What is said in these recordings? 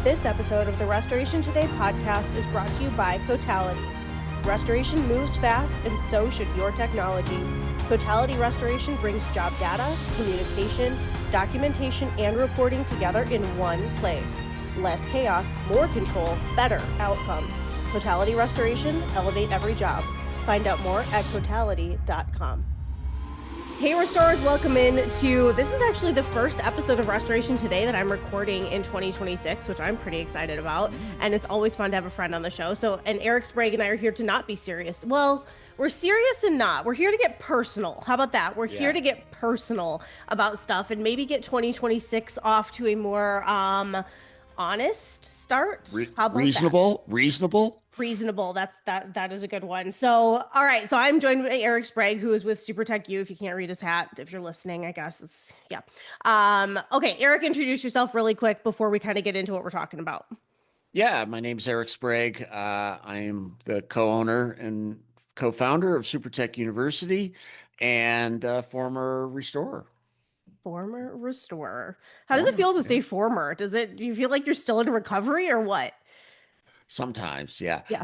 This episode of the Restoration Today podcast is brought to you by Cotality. Restoration moves fast, and so should your technology. Cotality Restoration brings job data, communication, documentation, and reporting together in one place. Less chaos, more control, better outcomes. Cotality Restoration, elevate every job. Find out more at cotality.com. Hey Restorers, welcome in to, this is actually the first episode of Restoration Today that I'm recording in 2026, which I'm pretty excited about. And it's always fun to have a friend on the show. And Eric Sprague and I are here to not be serious. Well, we're serious and not. We're here to get personal. How about that? We're here to get personal about stuff and maybe get 2026 off to a more honest start. How about reasonable? Reasonable. That is a good one. So, all right. So I'm joined by Eric Sprague, who is with SuperTech U. If you can't read his hat, if you're listening, I guess it's, yeah. Okay. Eric, introduce yourself really quick before we kind of get into what we're talking about. Yeah. My name's Eric Sprague. I am the co-owner and co-founder of SuperTech University and former restorer. Former restorer. How does it feel to say former? Do you feel like you're still in recovery or what? Sometimes, yeah. Yeah.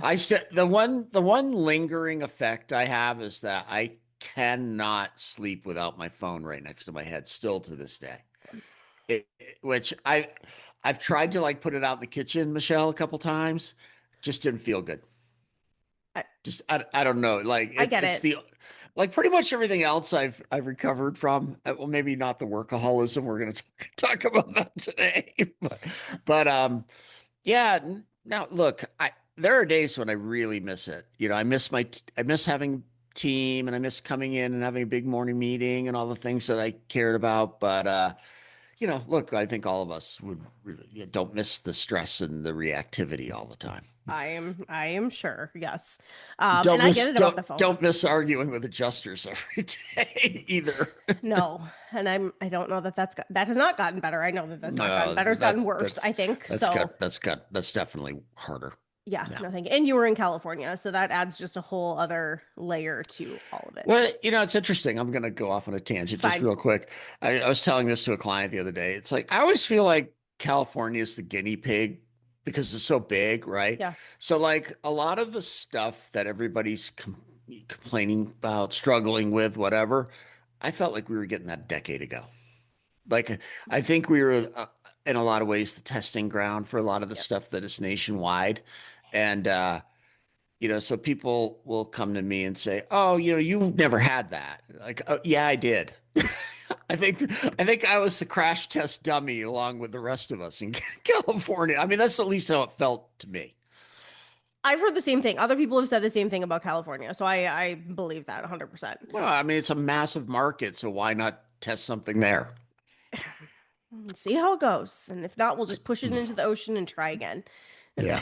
The one lingering effect I have is that I cannot sleep without my phone right next to my head still to this day. Which I've tried to like put it out in the kitchen, Michelle, a couple times. Just didn't feel good. I don't know. Like I get it's it. Like pretty much everything else I've recovered from. Well, maybe not the workaholism. We're going to talk about that today, but yeah. Now, look, there are days when I really miss it. You know, I miss having team, and I miss coming in and having a big morning meeting and all the things that I cared about. But you know, look, I think all of us don't miss the stress and the reactivity all the time. I am sure. Yes. Don't and miss, I get it about the phone. Don't miss arguing with adjusters every day either. No, and I don't know that that has not gotten better. I know that that's not gotten better. It's gotten worse, I think. That's definitely harder. Yeah, no, thank you. And you were in California, so that adds just a whole other layer to all of it. Well, you know, it's interesting. I'm going to go off on a tangent just real quick. I was telling this to a client the other day. It's like, I always feel like California is the guinea pig because it's so big, right? Yeah. So like a lot of the stuff that everybody's complaining about, struggling with, whatever, I felt like we were getting that a decade ago. Like, I think we were in a lot of ways the testing ground for a lot of the stuff that is nationwide. And, you know, so people will come to me and say, "Oh, you know, you've never had that." Like, oh, yeah, I did. I think I was the crash test dummy along with the rest of us in California. I mean, that's at least how it felt to me. I've heard the same thing. Other people have said the same thing about California. So I believe that 100%. Well, I mean, it's a massive market, so why not test something there? See how it goes. And if not, we'll just push it into the ocean and try again. Yeah.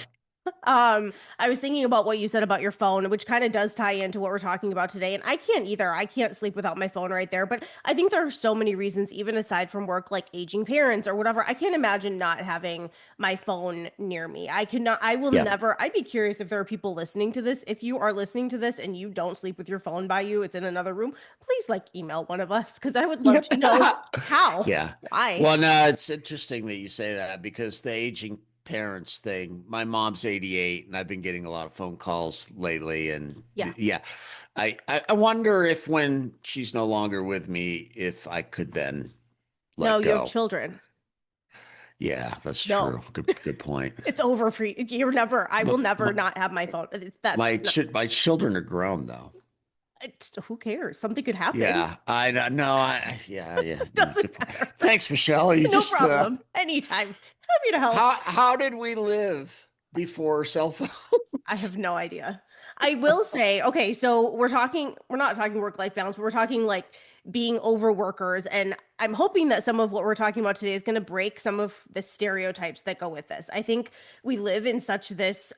I was thinking about what you said about your phone, which kind of does tie into what we're talking about today. And I can't either. I can't sleep without my phone right there. But I think there are so many reasons, even aside from work, like aging parents or whatever. I can't imagine not having my phone near me. I will never. I'd be curious if there are people listening to this. If you are listening to this and you don't sleep with your phone by you, it's in another room, please like email one of us because I would love to know how. Yeah. Why? Well, no, it's interesting that you say that because the aging parents thing. My mom's 88 and I've been getting a lot of phone calls lately. And yeah, I wonder if when she's no longer with me, if I could then let go. No, you have children. Yeah, that's true. Good point. It's over for you. I will never not have my phone. My children are grown though. Who cares? Something could happen. Yeah, I know. Yeah. Doesn't matter. Thanks, Michelle. No problem. Anytime. Happy to help. How did we live before cell phones? I have no idea. I will say, okay, so we're not talking work-life balance, but we're talking like being overworkers. And I'm hoping that some of what we're talking about today is going to break some of the stereotypes that go with this. I think we live in such this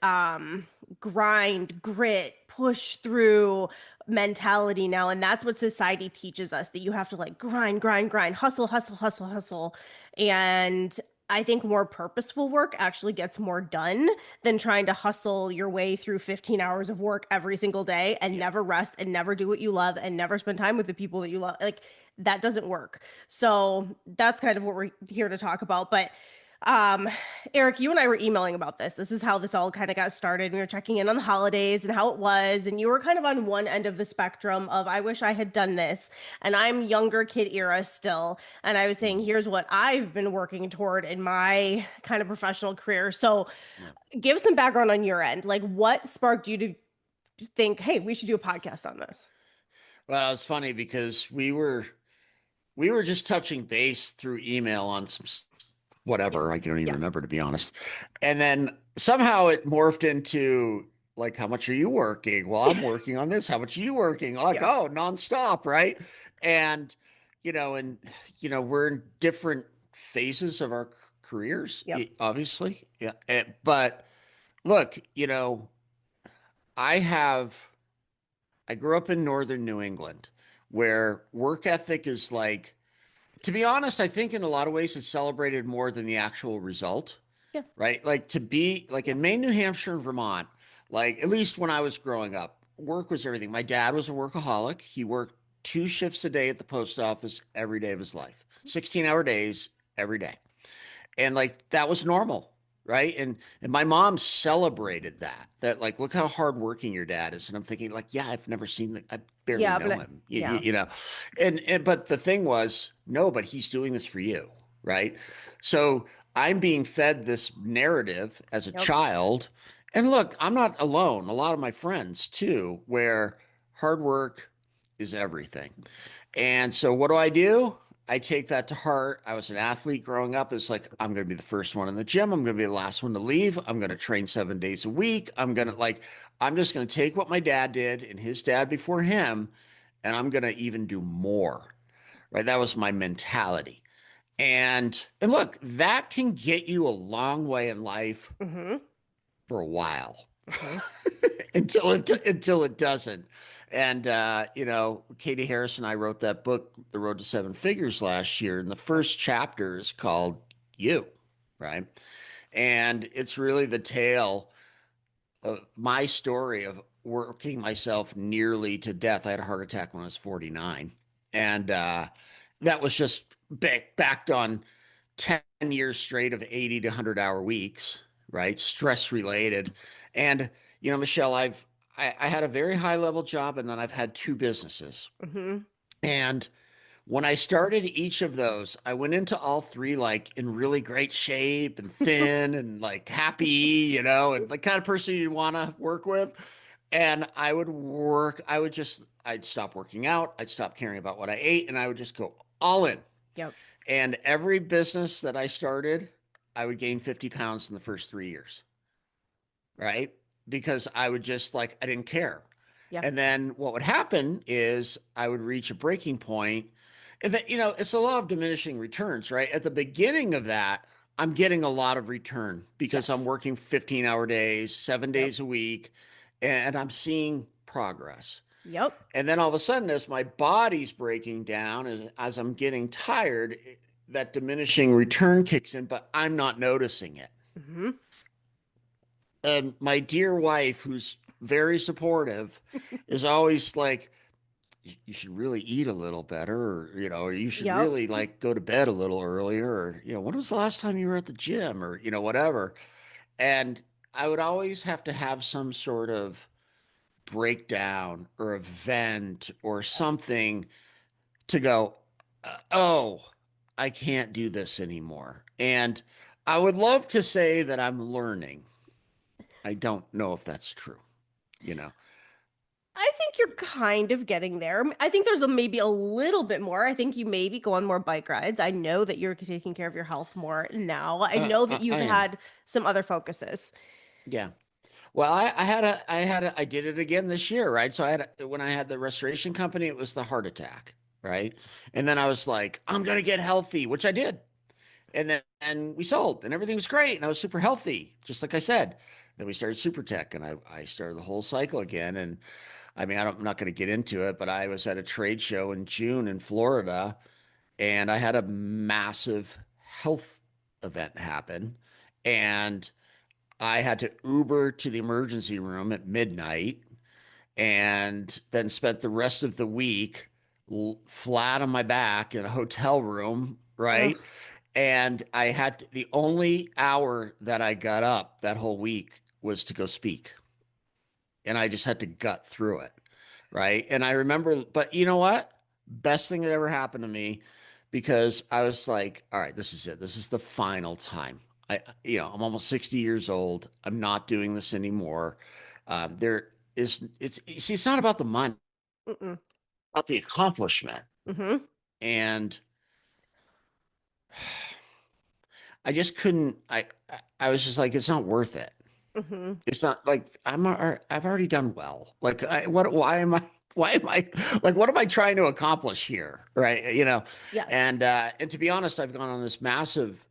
grind, grit, push through mentality now. And that's what society teaches us, that you have to like grind, hustle. And I think more purposeful work actually gets more done than trying to hustle your way through 15 hours of work every single day and never rest and never do what you love and never spend time with the people that you love. Like that doesn't work. So that's kind of what we're here to talk about. But Um, Eric, you and I were emailing about this. This is how this all kind of got started. We were checking in on the holidays and how it was, and you were kind of on one end of the spectrum of I wish I had done this, and I'm younger kid era still, and I was saying Mhm. here's what I've been working toward in my kind of professional career. So, Yeah. give some background on your end. Like what sparked you to think, "Hey, we should do a podcast on this?" Well, it's funny because we were just touching base through email on some Yeah. whatever. I don't even Yeah. remember, to be honest. And then somehow it morphed into like, how much are you working? Well, I'm working on this. How much are you working? Like, Yep. oh, nonstop, right? And and we're in different phases of our careers, Yep. obviously. Yeah. But look, I have I grew up in northern New England where work ethic is like, to be honest, I think in a lot of ways it's celebrated more than the actual result, Yeah. right? Like to be like Yeah. in Maine, New Hampshire, and Vermont, like at least when I was growing up, work was everything. My dad was a workaholic. He worked 2 shifts a day at the post office every day of his life, 16-hour days every day. And like that was normal, right? And my mom celebrated that like, look how hardworking your dad is. And I'm thinking like, yeah, I've never seen I barely Yeah, know but him, yeah. and but the thing was, no, but he's doing this for you, right? So I'm being fed this narrative as a Yep. child. And look, I'm not alone. A lot of my friends too, where hard work is everything. And so what do? I take that to heart. I was an athlete growing up. It's like, I'm going to be the first one in the gym. I'm going to be the last one to leave. I'm going to train 7 days a week. I'm just going to take what my dad did and his dad before him, and I'm going to even do more. Right. That was my mentality. And look, that can get you a long way in life Mm-hmm. for a while. Mm-hmm. Until it doesn't. And Katie Harris and I wrote that book, The Road to Seven Figures, last year, and the Yep. first chapter is called You, right? And it's really the tale of my story of working myself nearly to death. I had a heart attack when I was 49, and that was just backed on 10 years straight of 80 to 100-hour weeks, right? Stress related. And, Michelle, I had a very high level job, and then I've had two businesses. Mm-hmm. And when I started each of those, I went into all three like in really great shape and thin and like happy, and the kind of person you want to work with. And I'd stop working out, I'd stop caring about what I ate, and I would just go all in. Yep. And every business that I started, I would gain 50 pounds in the first 3 years, right? Because I would just like, I didn't care. Yeah. And then what would happen is I would reach a breaking point, and that, it's a law of diminishing returns, right? At the beginning of that, I'm getting a lot of return because I'm Yes. working 15-hour days, seven Yep. days a week, and I'm seeing progress. Yep. And then all of a sudden, as my body's breaking down, as I'm getting tired, that diminishing return kicks in, but I'm not noticing it. Mm-hmm. And my dear wife, who's very supportive, is always like, you should really eat a little better, or you should Yep. really like go to bed a little earlier, or, when was the last time you were at the gym, or, whatever. And I would always have to have some sort of breakdown or event or something to go, oh, I can't do this anymore. And I would love to say that I'm learning. I don't know if that's true, you know. I think you're kind of getting there. I think there's maybe a little bit more. I think you maybe go on more bike rides. I know that you're taking care of your health more now. I know that I you've am. had some other focuses. Yeah. Well, I did it again this year, right? So when I had the restoration company, it was the heart attack, right? And then I was like, I'm gonna get healthy, which I did. And we sold, and everything was great, and I was super healthy, just like I said. Then we started SuperTech, and I started the whole cycle again. And I mean, I'm not going to get into it, but I was at a trade show in June in Florida, and I had a massive health event happen, and I had to Uber to the emergency room at midnight, and then spent the rest of the week flat on my back in a hotel room, Ugh. right? And the only hour that I got up that whole week was to go speak. And I just had to gut through it. Right. And I remember, but you know what? Best thing that ever happened to me, because I was like, all right, this is it. This is the final time. I'm almost 60 years old. I'm not doing this anymore. It's not about the money, Mm-mm. about the accomplishment. Mm-hmm. And I just couldn't, I was just like, it's not worth it. Mm-hmm. It's not like I've already done well. Like why am I like what am I trying to accomplish here? Right. Yes. And to be honest, I've gone on this massive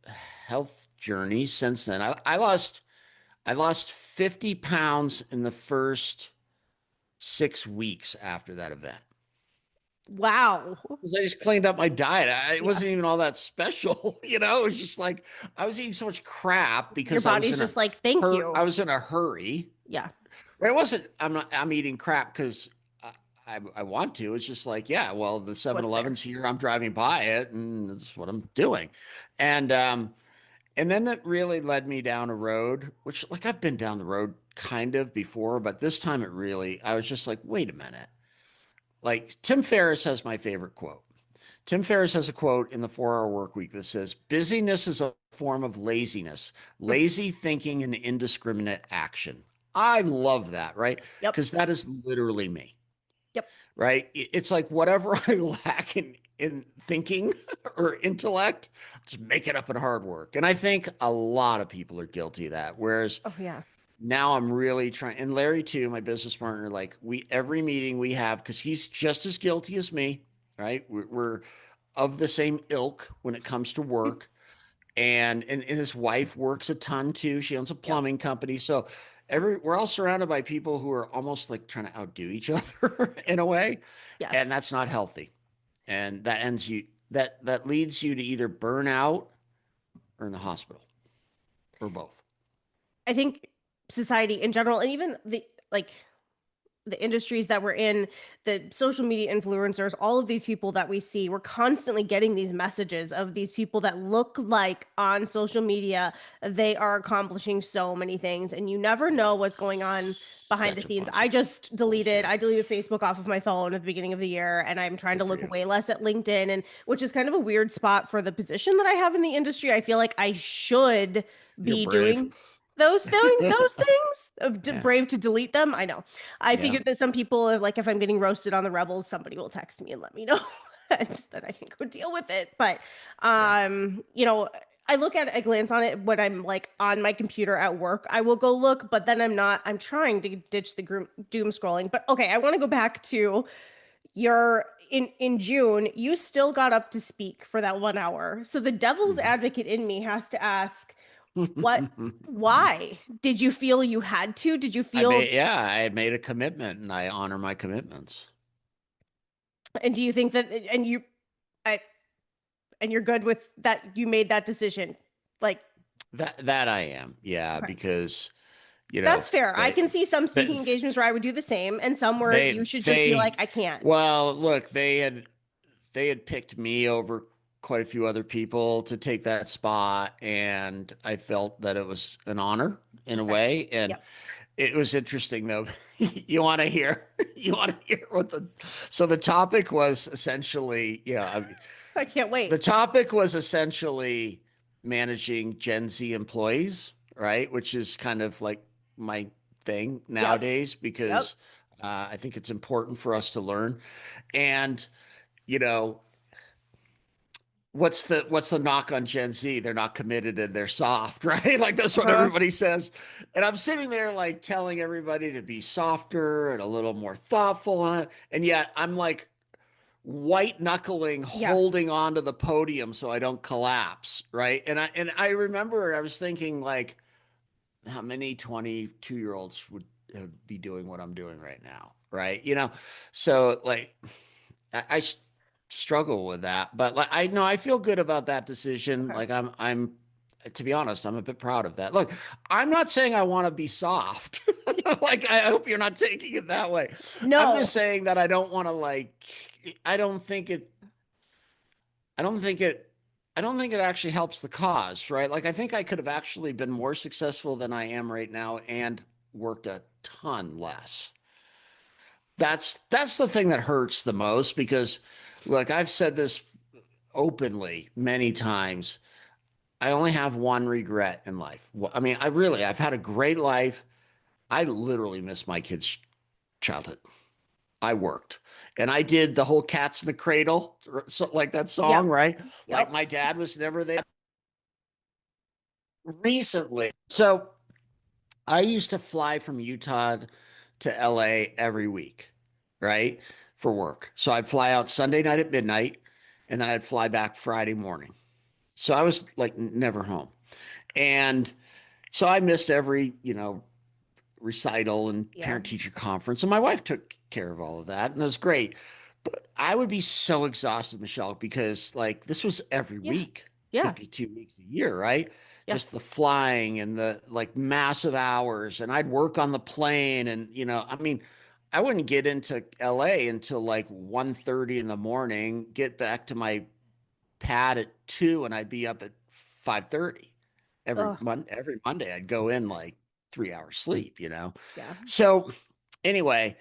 health journey since then. I lost 50 pounds in the first 6 weeks after that event. Wow. 'Cause I just cleaned up my diet. It Yeah. wasn't even all that special, It was just like I was eating so much crap Your because body's just like, thank I you. was in a hurry. Yeah. Right, it wasn't. I'm eating crap because I want to. It's just like, yeah, well, the It's what's there. 7-Eleven's here. I'm driving by it, and that's what I'm doing. And um, and then that really led me down a road, which like I've been down the road kind of before, but this time I was just like, wait a minute. Like Tim Ferriss has my favorite quote. Tim Ferriss has a quote in the 4 Hour Work Week that says, busyness is a form of laziness, lazy thinking and indiscriminate action. I love that, right? Yep. Because that is literally me, Yep. right? It's like whatever I lack in thinking or intellect, just make it up in hard work. And I think a lot of people are guilty of that. Whereas Oh yeah. now I'm really trying, and Larry too, my business partner, like every meeting we have, because he's just as guilty as me, right? We're of the same ilk when it comes to work. And his wife works a ton too. She owns a Yep. plumbing company. So we're all surrounded by people who are almost like trying to outdo each other in a way. And Yes. that's not healthy. And that leads you to either burn out or in the hospital or both. I think society in general, and even the industries that we're in, the social media influencers, all of these people that we see, we're constantly getting these messages of these people that look like on social media they are accomplishing so many things, and you never know what's going on behind the Such a scenes. bunch of bullshit. I deleted Facebook off of my phone at the beginning of the year, and I'm trying Good to for look you. way less at LinkedIn, and which is kind of a weird spot for the position that I have in the industry. I feel like I should You're be brave. doing those things. Yeah. Brave to delete them. I know. I Yeah. figured that some people, like if I'm getting roasted on the Rebels, somebody will text me and let me know and that I can go deal with it. But Yeah. I look at it, I glance on it when I'm like on my computer at work. I will go look, but then I'm not. I'm trying to ditch the doom scrolling. But okay, I want to go back to your in June. You still got up to speak for that 1 hour. So the devil's Mhm. advocate in me has to ask, what? Why did you feel you had to? Did you feel? I had made a commitment and I honor my commitments. And do you think that? I, and you're good with that? You made that decision, like That I am. Yeah, okay. because, That's fair. I they, can see some they, speaking engagements where I would do the same, and some where they, you should just be like, they, I can't. well, look, they had picked me over quite a few other people to take that spot, and I felt that it was an honor in a Okay. way. And Yep. it was interesting though. You want to hear? You want to hear what the? So the topic was essentially, I can't the wait. topic was essentially managing Gen Z employees, right? Which is kind of like my thing Yep. nowadays Yep. because I think it's important for us to learn. And you know, what's the knock on Gen Z? They're not committed and they're soft, right? Like that's what Uh-huh. everybody says. And I'm sitting there like telling everybody to be softer and a little more thoughtful, and yet I'm like white knuckling, Yes. holding on to the podium so I don't collapse, right? And I remember I was thinking like, how many 22-year-olds would be doing what I'm doing right now, right? So like I struggle with that, but like I know I feel good about that decision. Okay. Like I'm to be honest, I'm a bit proud of that. Look, I'm not saying I want to be soft. Like I hope you're not taking it that way. I'm No. just saying that I don't want to like I don't think it I don't think it actually helps the cause, right? Like I think I could have actually been more successful than I am right now and worked a ton less. That's the thing that hurts the most because look, I've said this openly many times. I only have one regret in life. Well, I mean, I've had a great life. I literally miss my kids' childhood. I worked and I did the whole cats in the cradle, so like that Yep. song, right? Like Yep. my dad was never there recently. So I used to fly from Utah to LA every week, right? For work. So I'd fly out Sunday night at midnight and then I'd fly back Friday morning. So I was like never home. And so I missed every, recital and Yeah. parent teacher conference. And my wife took care of all of that. And it was great. But I would be so exhausted, Michelle, because like this was every Yeah. week, Yeah. 52 weeks a year, right? Yeah. Just the flying and the like massive hours. And I'd work on the plane. And, I mean, I wouldn't get into LA until like 1:30 in the morning, get back to my pad at 2 and I'd be up at 5:30 Ugh. every Monday. I'd go in like 3 hours sleep. Yeah. So anyway,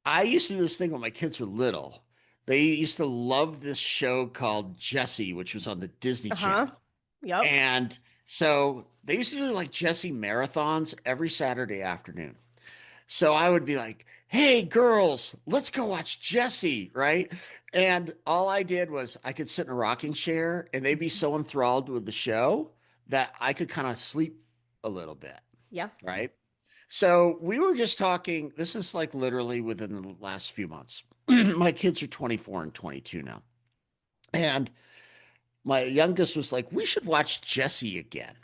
I used to do this thing when my kids were little. They used to love this show called Jessie, which was on the Disney Uh-huh. Channel. Yep. And so they used to do like Jessie marathons every Saturday afternoon. So I would be like, hey, girls, let's go watch Jessie, right? And all I did was I could sit in a rocking chair and they'd be so enthralled with the show that I could kind of sleep a little bit, Yeah. right? So we were just talking, this is like literally within the last few months. My kids are 24 and 22 now. And my youngest was like, we should watch Jessie again,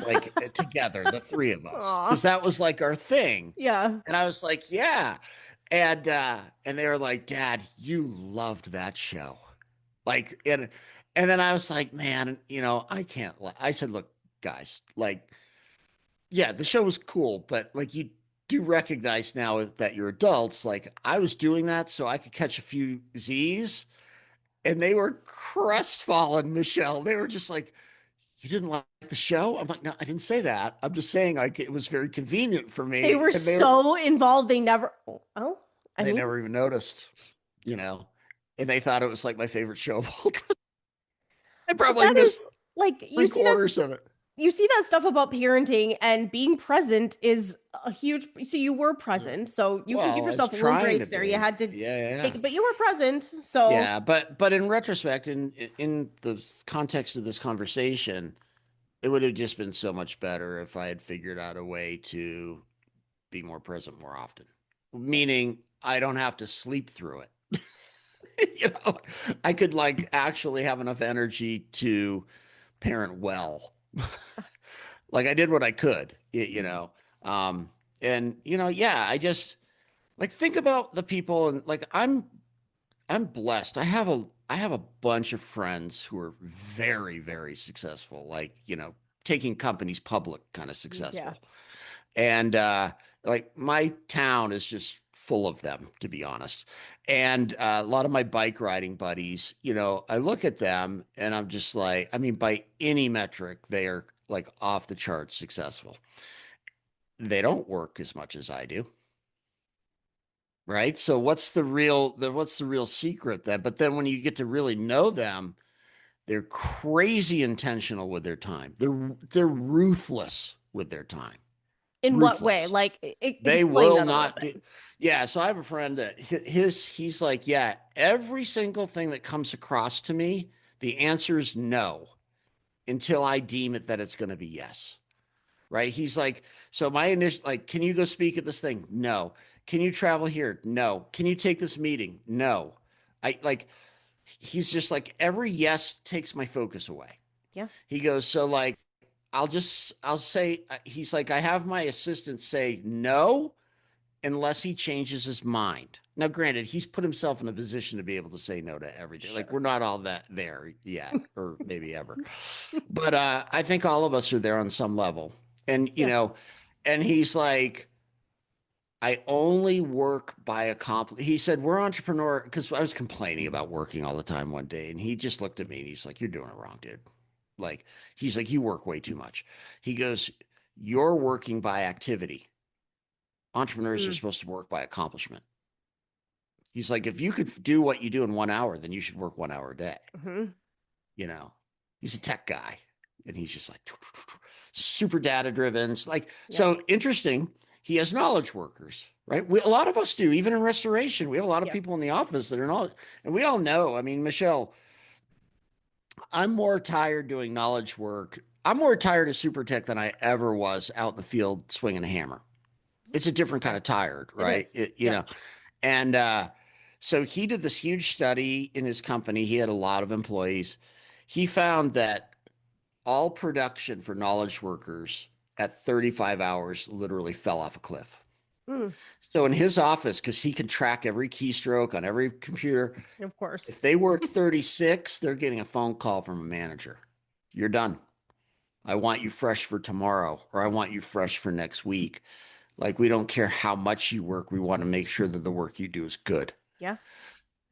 like together, the three of us, Aw. because that was like our thing. Yeah. And I was like, yeah. And they were like, Dad, you loved that show. Like, and then I was like, man, I can't I said, look, guys, like, yeah, the show was cool, but like you do recognize now that you're adults, like I was doing that so I could catch a few Z's and they were crestfallen, Michelle. They were just like, you didn't like the show? I'm like, no, I didn't say that. I'm just saying like it was very convenient for They me. were And so involved. They never, oh, I they mean, never even noticed, you know, and they thought it was like my favorite show of all time. I but probably that is missed like, three quarters of it. you see that stuff about parenting and being present is a huge, so you were present. So you can give Well, I was yourself a little trying to grace there. You be. had to Yeah, yeah, take yeah. it, but you were present. So Yeah, but in retrospect, in the context of this conversation, it would have just been so much better if I had figured out a way to be more present more often. yeah, Meaning I don't have to sleep through it. you know, I could like actually have enough energy to parent well. Like I did what I could, you know. Um, and yeah, I just like think about the people and like I'm blessed. I have a bunch of friends who are very, very successful, like, taking companies public kind of yeah. successful. And like my town is just full of them, to be honest. And a lot of my bike riding buddies, I look at them and I'm just like, I mean, by any metric, they are like off the charts successful. They don't work as much as I do. Right. So what's the real secret then? But then when you get to really know them, they're crazy intentional with their time. They're ruthless with their time. In what way? Ruthless. Like, They explain will that a little not bit. do. Yeah. So I have a friend that he's like, yeah, every single thing that comes across to me, the answer is no until I deem it that it's going to be yes. Right. He's like, so my initial, like, can you go speak at this thing? No. Can you travel here? No. Can you take this meeting? No. I like, he's just like, every yes takes my focus away. Yeah. He goes, so like, I'll say, he's like, I have my assistant say no unless he changes his mind. Now, granted, he's put himself in a position to be able to say no to everything. Like, Sure. we're not all that there yet, or maybe ever. But I think all of us are there on some level. And, Yeah. and he's like, I only work by he said, we're entrepreneur, because I was complaining about working all the time one day. And he just looked at me and he's like, you're doing it wrong, dude. Like, he's like, you work way too much. He goes, you're working by activity. Entrepreneurs are Mm. supposed to work by accomplishment. He's like, if you could do what you do in 1 hour, then you should work 1 hour a day. Mm-hmm. You know, he's a tech guy and he's just like super data driven. It's like, Yep. so interesting. He has knowledge workers, right? A lot of us do, even in restoration. We have a lot of Yep. people in the office that are knowledge, and we all know. I mean, Michelle, I'm more tired doing knowledge work. I'm more tired of SuperTech than I ever was out in the field swinging a hammer. It's a different kind Okay. of tired, It right? is. Yep. And so he did this huge study in his company. He had a lot of employees. He found that all production for knowledge workers at 35 hours literally fell off a cliff. Mm. So in his office, because he can track every keystroke on every computer, Of course. if they work 36, they're getting a phone call from a manager. You're done. I want you fresh for tomorrow, or I want you fresh for next week. Like, we don't care how much you work. We want to make sure that the work you do is good. Yeah.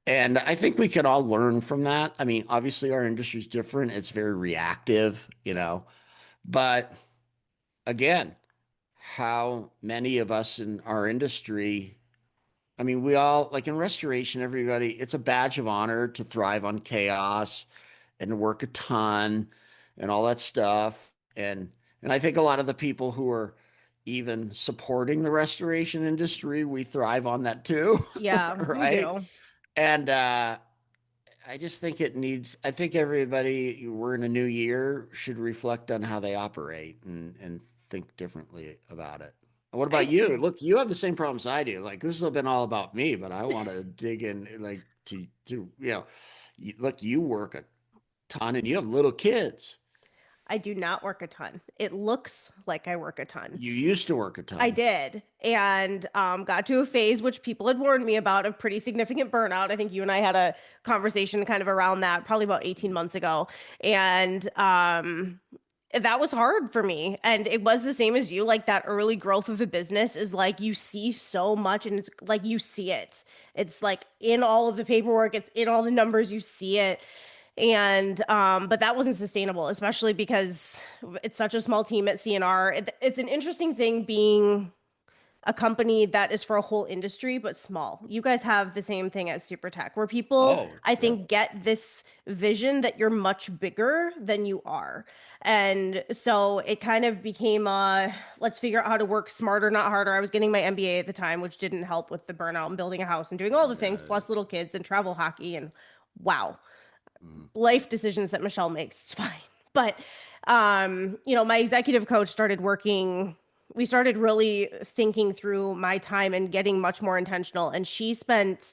And I think we can all learn from that. I mean, obviously, our industry is different. It's very reactive, but again, how many of us in our industry, I mean, we all, like in restoration, everybody, it's a badge of honor to thrive on chaos and to work a ton and all that stuff. And I think a lot of the people who are even supporting the restoration industry, we thrive on that too, Yeah, we right? do. And I just think I think everybody, we're in a new year, should reflect on how they operate and think differently about it. What I about you? agree. Look, you have the same problems I do. Like, this has been all about me, but I want to dig in, like, look, you work a ton and you have little kids. I do not work a ton. It looks like I work a ton. You used to work a I ton. did, and got to a phase which people had warned me about of pretty significant burnout. I think you and I had a conversation kind of around that probably about 18 months ago. And that was hard for me. And it was the same as you. Like, that early growth of the business is like you see so much and it's like you see it. It's like in all of the paperwork, it's in all the numbers, you see it. And but that wasn't sustainable, especially because it's such a small team at CNR. It's an interesting thing being a company that is for a whole industry but small. You guys have the same thing as SuperTech, where people, Oh, I yeah. think, get this vision that you're much bigger than you are. And so it kind of became let's figure out how to work smarter, not harder. I was getting my MBA at the time, which didn't help with the burnout and building a house and doing all the things, Uh, plus little kids and travel hockey, and wow, mm, life decisions that Michelle makes. It's fine. But my executive coach started working. We started really thinking through my time and getting much more intentional. And she spent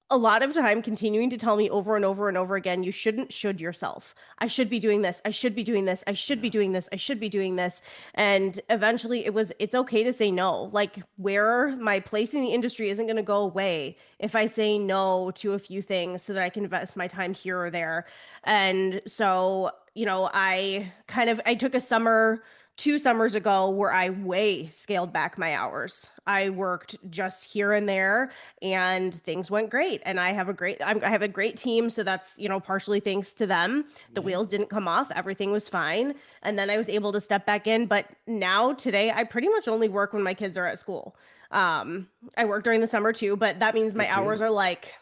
a lot of time continuing to tell me over and over and over again, you should yourself. I should be doing this. I should be doing this. I should be yeah. doing this. I should be doing this. And eventually it's okay to say no. Like, where my place in the industry isn't going to go away if I say no to a few things so that I can invest my time here or there. And so, I took a summer 2 summers ago where I way scaled back my hours. I worked just here and there and things went great. And I have a great team. So that's, partially thanks to them. The Yeah. wheels didn't come off. Everything was fine. And then I was able to step back in. But now today, I pretty much only work when my kids are at school. I work during the summer too, but that means my Good for hours you. are like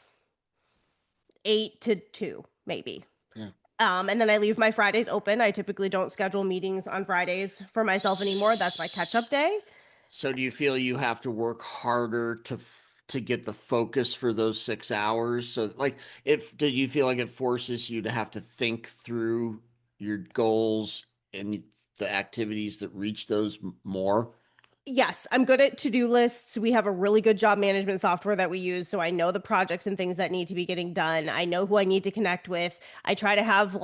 8 to 2, maybe. Yeah. And then I leave my Fridays open. I typically don't schedule meetings on Fridays for myself anymore. That's my catch up day. So do you feel you have to work harder to get the focus for those 6 hours? So like, if do you feel like it forces you to have to think through your goals and the activities that reach those more? Yes, I'm good at to-do lists. We have a really good job management software that we use, so I know the projects and things that need to be getting done. I know who I need to connect with. I try to have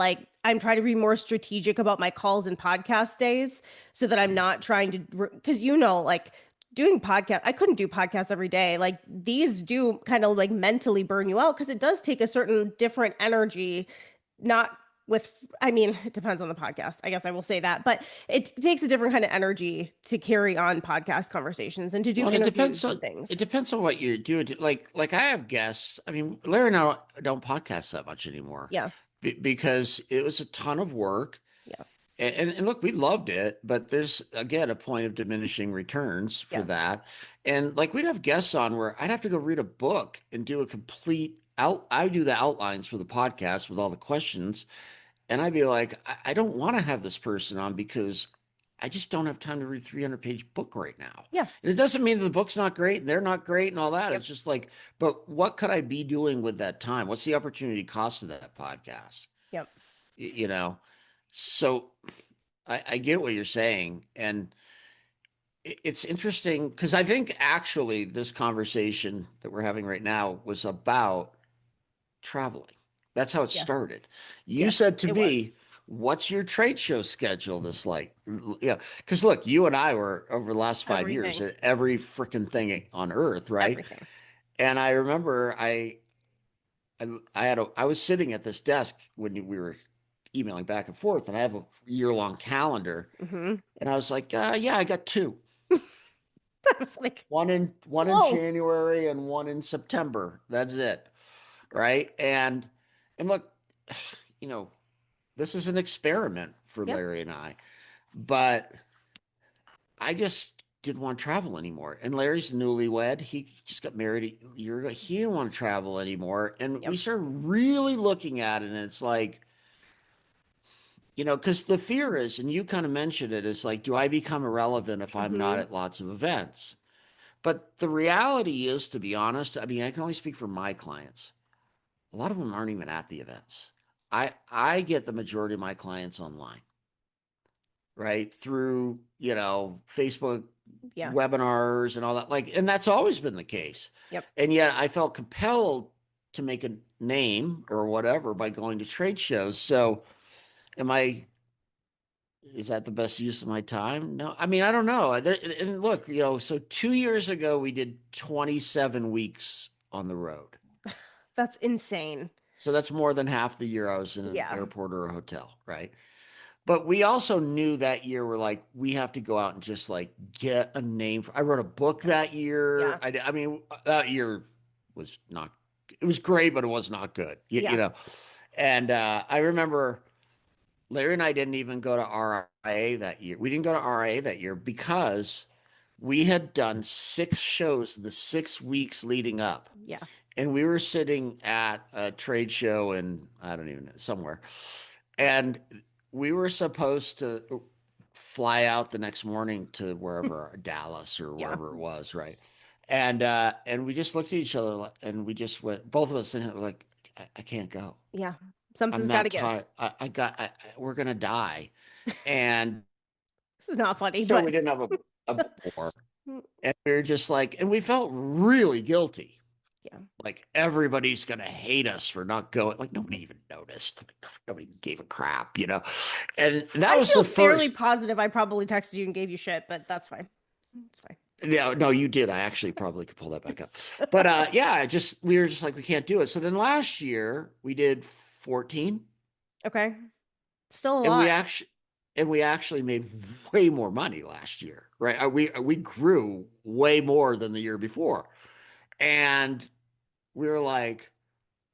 I'm trying to be more strategic about my calls and podcast days so that I'm not trying to, because like doing podcast, I couldn't do podcasts every day. Like, these do kind of like mentally burn you out because it does take a certain different energy, not I mean, it depends on the podcast. I guess I will say that, but it takes a different kind of energy to carry on podcast conversations and to do Well, interviews and it things. depends on what you're doing. Like I have guests. I mean, Larry and I don't podcast that much anymore Yeah. because it was a ton of work. Yeah. And look, we loved it, but there's again a point of diminishing returns for Yeah. that. And like we'd have guests on where I'd have to go read a book and do a complete out. I do the outlines for the podcast with all the questions, and I'd be like, I don't want to have this person on because I just don't have time to read 300-page book right now. Yeah. And it doesn't mean that the book's not great and they're not great and all that. Yep. It's just like, but what could I be doing with that time? What's the opportunity cost of that podcast? Yep. You know, so I get what you're saying. And it's interesting because I think actually this conversation that we're having right now was about traveling. That's how it Yeah. started. You Yes, said to it was. me, what's your trade show schedule this like? Yeah. Because look, you and I were over the last 5 years Everything. at every freaking thing on earth, right? Everything. And I remember I was sitting at this desk when we were emailing back and forth, and I have a year-long calendar, Hmm. and I was like, yeah, I got two. I was like, One in whoa. January and one in September. That's it. Right. And look, you know, this is an experiment for Yeah. Larry and I, but I just didn't want to travel anymore. And Larry's newlywed. He just got married a year ago. He didn't want to travel anymore. And we Yep. started really looking at it, and it's like, because the fear is, and you kind of mentioned it, is like, do I become irrelevant if I'm not Hmm. at lots of events? But the reality is, to be honest, I mean, I can only speak for my clients. A lot of them aren't even at the events. I get the majority of my clients online, right? Through, Facebook Yeah. webinars and all that. Like, and that's always been the case. Yep. And yet I felt compelled to make a name or whatever by going to trade shows. So am I is that the best use of my time? No, I mean, I don't know. And look, so 2 years ago, we did 27 weeks on the road. That's insane. So that's more than half the year I was in an Yeah. airport or a hotel, right? But we also knew that year we're like, we have to go out and just like get a name. I wrote a book that year. Yeah. I mean, that year was not, it was great, but it was not good, Yeah. And I remember Larry and I didn't even go to RIA that year. We didn't go to RIA that year because we had done 6 shows the 6 weeks leading up. Yeah. And we were sitting at a trade show in, I don't even know, somewhere. And we were supposed to fly out the next morning to wherever, Dallas or Yeah. wherever it was, right? And we just looked at each other and we just went, both of us in it were like, I can't go. Yeah. I'm Something's got to that give. tired. We're gonna die. And This is not funny, so but we didn't have a before. mm, And we were just like, and we felt really guilty. yeah. Like everybody's gonna hate us for not going. Like nobody even noticed. Like, nobody gave a crap. And that I was feel the fairly first. positive I probably texted you and gave you shit, but that's fine. It's fine. No, you did. I actually probably could pull that back up. But yeah, we were just like, we can't do it. So then last year we did 14, Okay. Still a and we lot. actually made way more money last year, right? We grew way more than the year before, and we were like,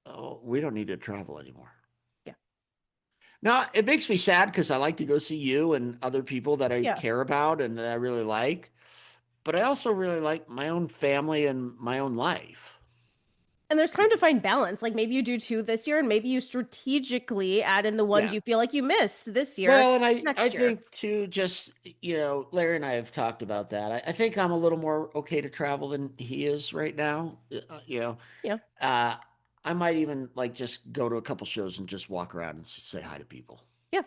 oh, we don't need to travel anymore. Yeah. Now it makes me sad because I like to go see you and other people that I Yeah. care about and that I really like, but I also really like my own family and my own life. And there's time to find balance. Like maybe you do 2 this year and maybe you strategically add in the ones Yeah. you feel like you missed this year Well, and I next year. think too, just, Larry and I have talked about that. I think I'm a little more okay to travel than he is right now. Yeah. Uh, I might even like just go to a couple shows and just walk around and say hi to people, Yeah.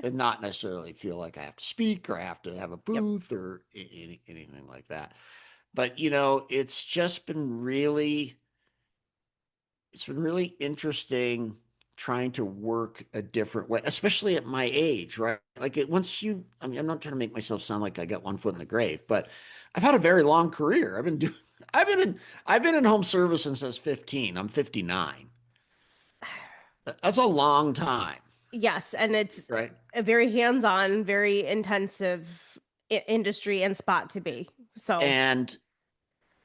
and not necessarily feel like I have to speak or I have to have a Yep. booth or anything like that. But, it's been really interesting trying to work a different way, especially at my age, right? Like I mean, I'm not trying to make myself sound like I got one foot in the grave, but I've had a very long career. I've been in home service since I was 15. I'm 59. That's a long time, Yes, and it's right? a very hands-on, very intensive industry and spot to be. So, And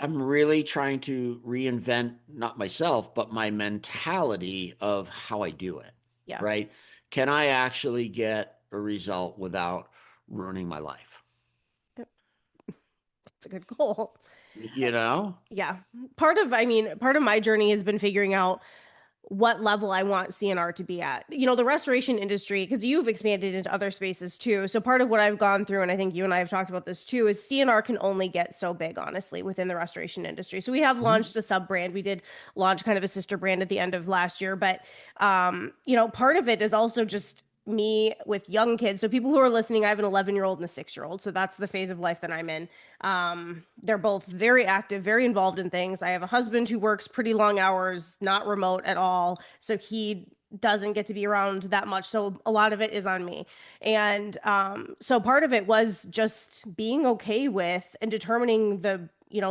I'm really trying to reinvent not myself, but my mentality of how I do it, yeah, right? Can I actually get a result without ruining my life? it's a good goal. You know? Yeah. Part of my journey has been figuring out what level I want CNR to be at. The restoration industry, because you've expanded into other spaces too. So part of what I've gone through, and I think you and I have talked about this too, is CNR can only get so big, honestly, within the restoration industry. So we have Mhm. launched a sub brand. We did launch kind of a sister brand at the end of last year, but part of it is also just me with young kids. So people who are listening, I have an 11-year-old and a 6-year-old. So that's the phase of life that I'm in. They're both very active, very involved in things. I have a husband who works pretty long hours, not remote at all. So he doesn't get to be around that much. So a lot of it is on me. And so part of it was just being okay with and determining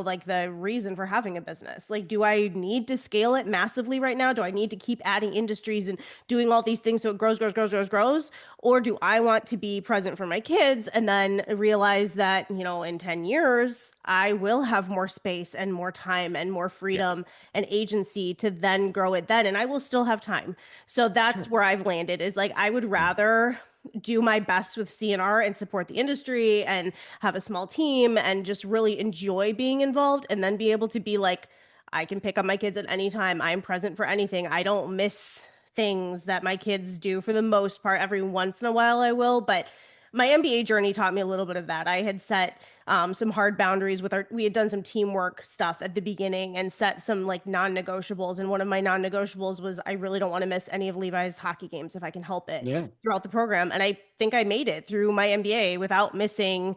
like the reason for having a business. Like, do I need to scale it massively right now? Do I need to keep adding industries and doing all these things so it grows, grows, grows, grows, grows? Or do I want to be present for my kids and then realize that, in 10 years, I will have more space and more time and more Yeah, freedom and agency to then grow it then, and I will still have time. So that's sure. where I've landed is like, I would Yeah, rather do my best with CNR and support the industry and have a small team and just really enjoy being involved and then be able to be like, I can pick up my kids at any time. I'm present for anything. I don't miss things that my kids do for the most part. Every once in a while, I will, but my MBA journey taught me a little bit of that. I had set some hard boundaries we had done some teamwork stuff at the beginning and set some like non-negotiables. And one of my non-negotiables was I really don't want to miss any of Levi's hockey games if I can help it yeah, throughout the program. And I think I made it through my MBA without missing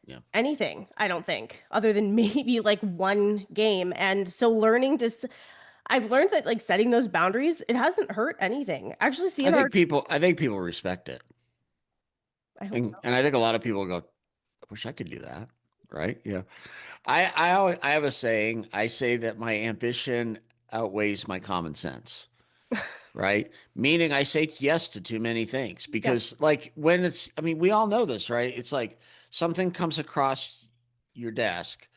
yeah. anything, I don't think, other than maybe like one game. And so I've learned that like setting those boundaries, it hasn't hurt anything. Actually, CNR, I think people respect it. I hope so. And I think a lot of people go, I wish I could do that. Right. Yeah. I have a saying. I say that my ambition outweighs my common sense. Right. Meaning I say yes to too many things Yes. because like when I mean, we all know this, right? It's like something comes across your desk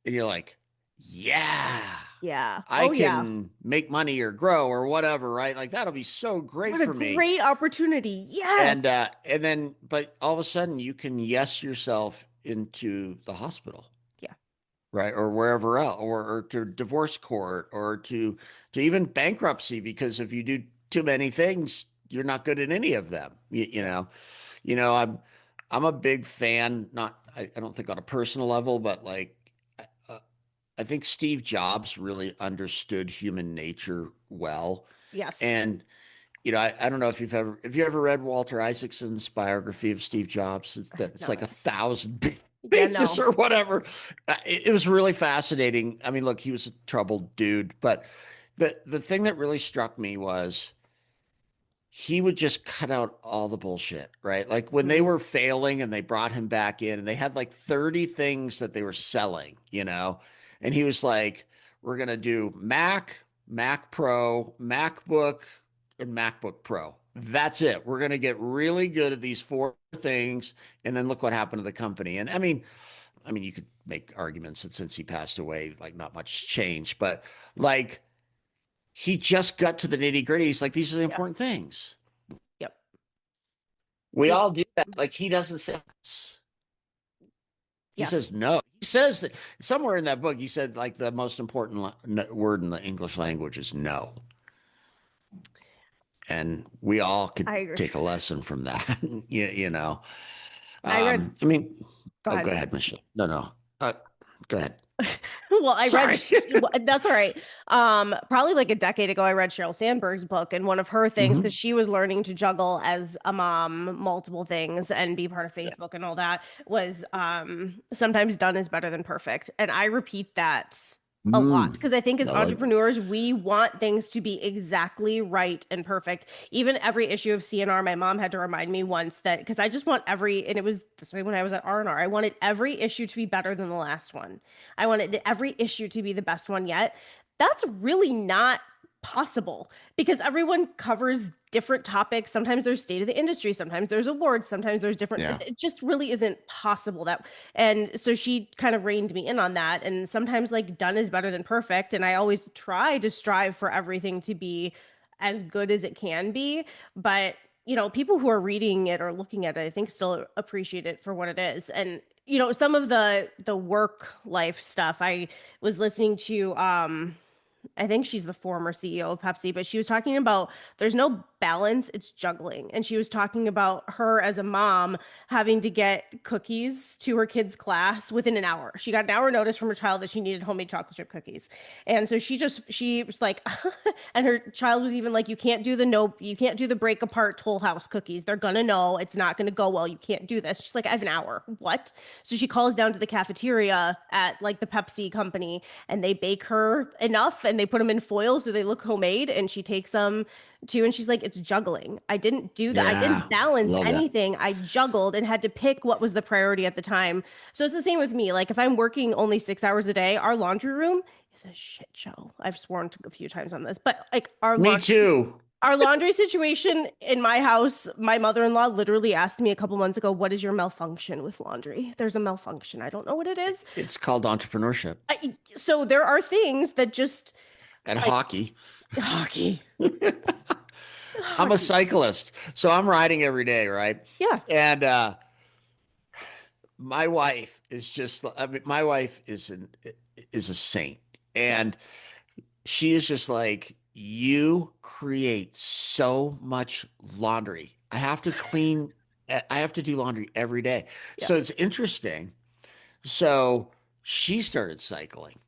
and you're like, yeah, Yeah. I Oh, yeah. can make money or grow or whatever, right? Like that'll be so great What a for me. great opportunity. Yes. And then, but all of a sudden you can yes yourself into the hospital, Yeah. right? Or wherever else, or to divorce court, or to even bankruptcy, because if you do too many things, you're not good at any of them. Yeah. You know, I'm a big fan, not I don't think on a personal level, but like uh, I think Steve Jobs really understood human nature well. Yes. And I don't know if you ever read Walter Isaacson's biography of Steve Jobs. I have It's like not. 1,000 Yeah, pages no. or whatever. It was really fascinating. I mean, look, he was a troubled dude, but the thing that really struck me was he would just cut out all the bullshit, right? Like when they Mhm. were failing and they brought him back in and they had like 30 things that they were selling, and he was like, we're going to do Mac Pro, MacBook, and MacBook Pro. That's it. We're going to get really good at these four things. And then look what happened to the company. And I mean, you could make arguments that since he passed away, like not much changed, but like he just got to the nitty gritty. He's like, these are the Yeah. important things. Yep. We It, all do that. Like he doesn't say yes. He yes. says no. He says that somewhere in that book, he said like the most important word in the English language is no. And we all could I agree. take a lesson from that. you know. I read, I mean, go oh, ahead. go ahead, Michelle. No, no. Go ahead. Well, I Sorry. read that's all right. Probably like a decade ago, I read Sheryl Sandberg's book, and one of her things, because Hmm. she was learning to juggle as a mom, multiple things, and be part of Yeah. Facebook and all that, was sometimes done is better than perfect. And I repeat that a lot Mm, because I think as I like that. entrepreneurs, we want things to be exactly right and perfect. Even every issue of CNR, my mom had to remind me once that because I just want and it was this way when I was at R&R, I wanted every issue to be better than the last one. I wanted every issue to be the best one yet. That's really not possible because everyone covers different topics. Sometimes there's state of the industry, sometimes there's awards, sometimes there's different, Yeah. it just really isn't possible that. And so she kind of reined me in on that. And sometimes like done is better than perfect. And I always try to strive for everything to be as good as it can be. But people who are reading it or looking at it, I think still appreciate it for what it is. And some of the work life stuff, I was listening to I think she's the former CEO of Pepsi, but she was talking about there's no balance, it's juggling. And she was talking about her as a mom having to get cookies to her kids' class within an hour. She got an hour notice from her child that she needed homemade chocolate chip cookies. And so she was like, and her child was even like, you can't do the break apart Toll House cookies. They're gonna know it's not gonna go well. You can't do this. She's like, I have an hour. What? So she calls down to the cafeteria at like the Pepsi company and they bake her enough and they put them in foil so they look homemade and she takes them too, and she's like, it's juggling. I didn't do that. I Yeah. didn't balance Love that. anything. I juggled and had to pick what was the priority at the time. So it's the same with me. Like if I'm working only 6 hours a day, our laundry room is a shit show. I've sworn a few times on this, but like Me too. our laundry situation in my house, my mother-in-law literally asked me a couple months ago, what is your malfunction with laundry? There's a malfunction. I don't know what it is. It's called entrepreneurship So there are things that just and like hockey. hockey. I'm a Hockey. cyclist, so I'm riding every day, right? Yeah. And my wife is just, I mean, my wife is a saint. Yeah. And she is just like, you create so much laundry. I have to do laundry every day. Yeah. So it's interesting. So she started cycling